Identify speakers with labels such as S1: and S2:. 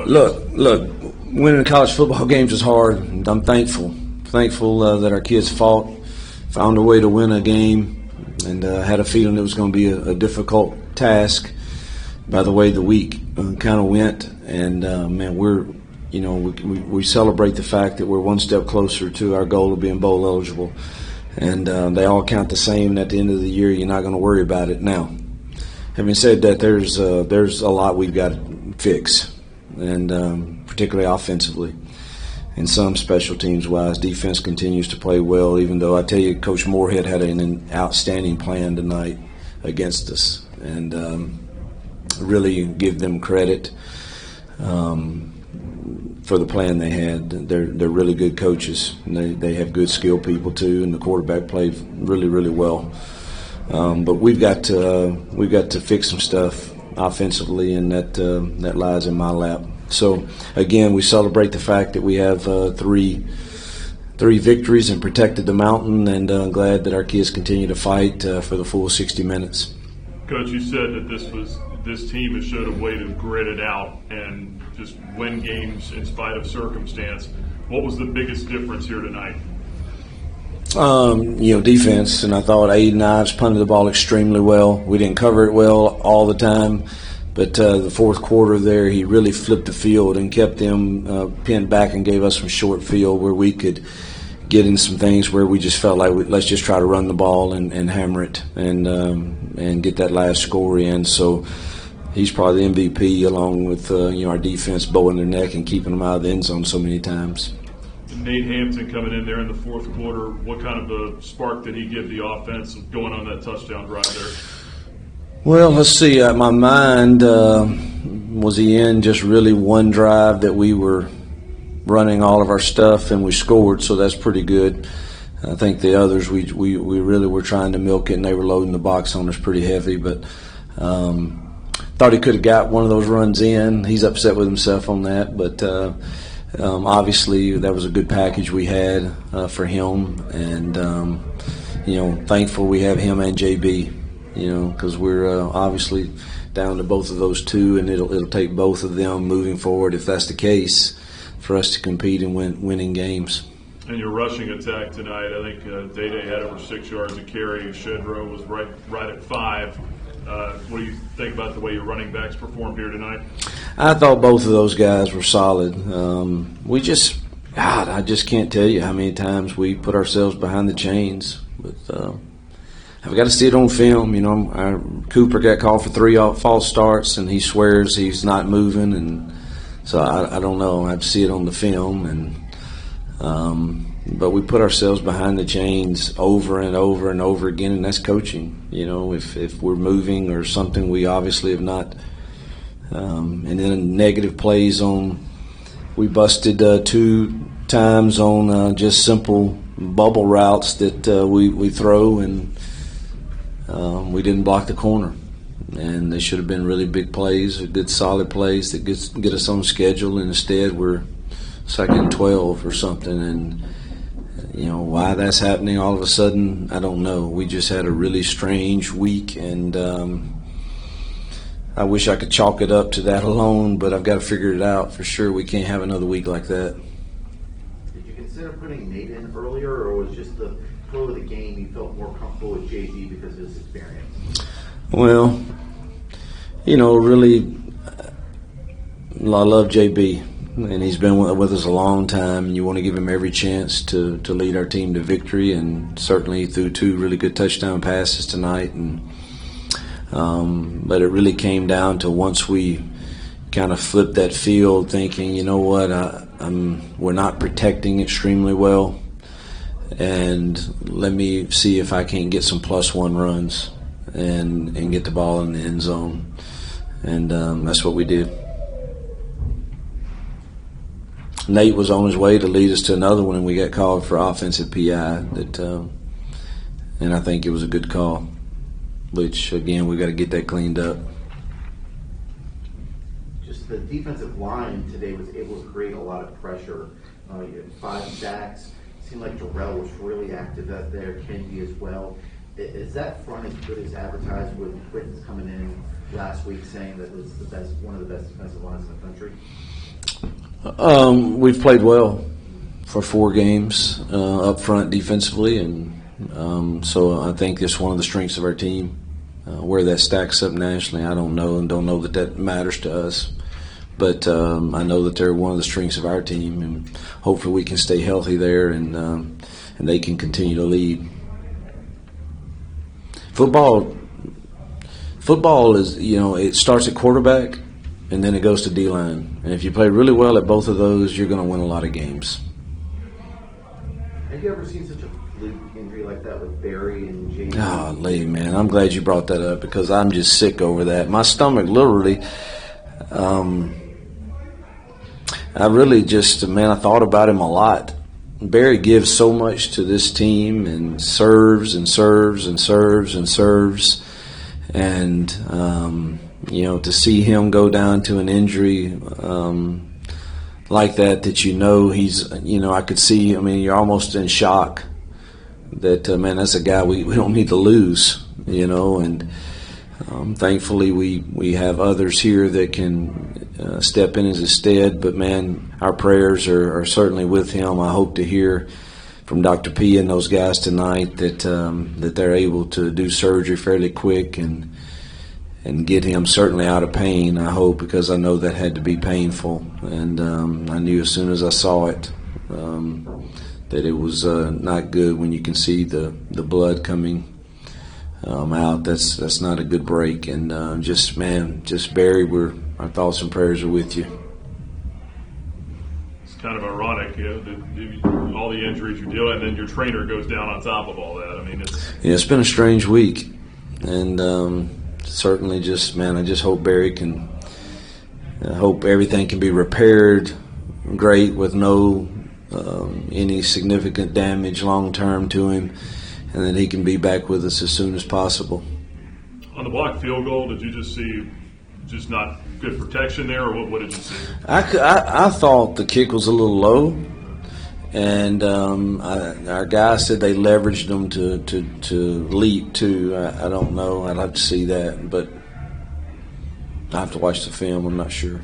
S1: Look, winning college football games is hard, and I'm thankful that our kids found a way to win a game, and had a feeling it was going to be a difficult task. By the way the week kind of went, and man, we celebrate the fact that we're one step closer to our goal of being bowl eligible, and they all count the same. And at the end of the year, you're not going to worry about it. Now, having said that, there's a lot we've got to fix, and particularly offensively, and some special teams wise. Defense continues to play well, even though I tell you, Coach Moorhead had an outstanding plan tonight against us, and really give them credit for the plan they had. They're really good coaches, and they have good skilled people too, and the quarterback played really, really well. But we've got to fix some stuff offensively, and that lies in my lap. So again, we celebrate the fact that we have three victories and protected the mountain, and glad that our kids continue to fight for the full 60 minutes.
S2: Coach, you said that this team has showed a way to grit it out and just win games in spite of circumstance. What was the biggest difference here tonight?
S1: Defense, and I thought Aiden Ives punted the ball extremely well. We didn't cover it well all the time, but the fourth quarter there, he really flipped the field and kept them pinned back and gave us some short field where we could get in some things where we just felt like let's just try to run the ball and hammer it and get that last score in. So he's probably the MVP, along with our defense bowing their neck and keeping them out of the end zone so many times.
S2: Nate Hampton coming in there in the fourth quarter, what kind of a spark did he give the offense going on that touchdown drive there?
S1: Well, let's see. My mind was he in just really one drive that we were running all of our stuff and we scored, so that's pretty good. I think the others we really were trying to milk it, and they were loading the box on us pretty heavy, but thought he could have got one of those runs in. He's upset with himself on that, but obviously that was a good package we had for him, and thankful we have him and JB, because we're obviously down to both of those two, and it'll take both of them moving forward, if that's the case, for us to compete and winning games.
S2: And your rushing attack tonight, I think Day had over 6 yards of carry. Shedrow was right at 5. What do you think about the way your running backs performed here tonight?
S1: I thought both of those guys were solid. I just can't tell you how many times we put ourselves behind the chains. But I've got to see it on film. Cooper got called for 3 false starts, and he swears he's not moving, and so I don't know. I have to see it on the film, but we put ourselves behind the chains over and over and over again, and that's coaching. If we're moving or something, we obviously have not. And then negative plays we busted 2 times on just simple bubble routes that we throw, and we didn't block the corner. And they should have been really big plays, good solid plays that get us on schedule, and instead we're 2nd and 12 or something. And why that's happening all of a sudden, I don't know. We just had a really strange week, and I wish I could chalk it up to that alone, but I've got to figure it out for sure. We can't have another week like that.
S3: Did you consider putting Nate in earlier, or was just the flow of the game you felt more comfortable with JB because of his experience?
S1: Well, really, I love JB, and he's been with us a long time, and you want to give him every chance to lead our team to victory, and certainly he threw 2 really good touchdown passes tonight. And but it really came down to once we kind of flipped that field, thinking, we're not protecting extremely well, and let me see if I can get some +1 runs and get the ball in the end zone. And that's what we did. Nate was on his way to lead us to another one, and we got called for offensive PI. And I think it was a good call, which, again, we got to get that cleaned up.
S3: Just the defensive line today was able to create a lot of pressure. You had 5 sacks. It seemed like Darrell was really active out there, Kendi as well. Is that front as good as advertised, with Quinton's coming in last week saying that it's one of the best defensive lines in the country?
S1: We've played well for 4 games up front defensively, and so I think it's one of the strengths of our team. Where that stacks up nationally, I don't know, and don't know that matters to us. But I know that they're one of the strengths of our team, and hopefully we can stay healthy there, and they can continue to lead. Football is, it starts at quarterback, and then it goes to D-line. And if you play really well at both of those, you're going to win a lot of games.
S3: Have you ever seen such a fluke injury like that with Barry and James?
S1: Golly, man, I'm glad you brought that up because I'm just sick over that. My stomach literally, I really just, I thought about him a lot. Barry gives so much to this team and serves and serves and serves and serves. And, to see him go down to an injury like that he's, I could see, you're almost in shock that, that's a guy we don't need to lose, and thankfully we have others here that can step in as his stead. But, our prayers are certainly with him. I hope to hear from Dr. P and those guys tonight that they're able to do surgery fairly quick and get him certainly out of pain, I hope, because I know that had to be painful. And I knew as soon as I saw it that it was not good when you can see the blood coming out. That's not a good break. And just Barry, our thoughts and prayers are with you.
S2: It's kind of ironic, all the injuries you're dealing, and then your trainer goes down on top of all that.
S1: It's been a strange week, and certainly I just hope Barry can. I hope everything can be repaired great with no any significant damage long term to him, and that he can be back with us as soon as possible.
S2: On the blocked field goal, did you just see not good protection there, or what did you see?
S1: I thought the kick was a little low, and our guys said they leveraged them to leap too. I don't know. I'd have to see that, but I have to watch the film. I'm not sure.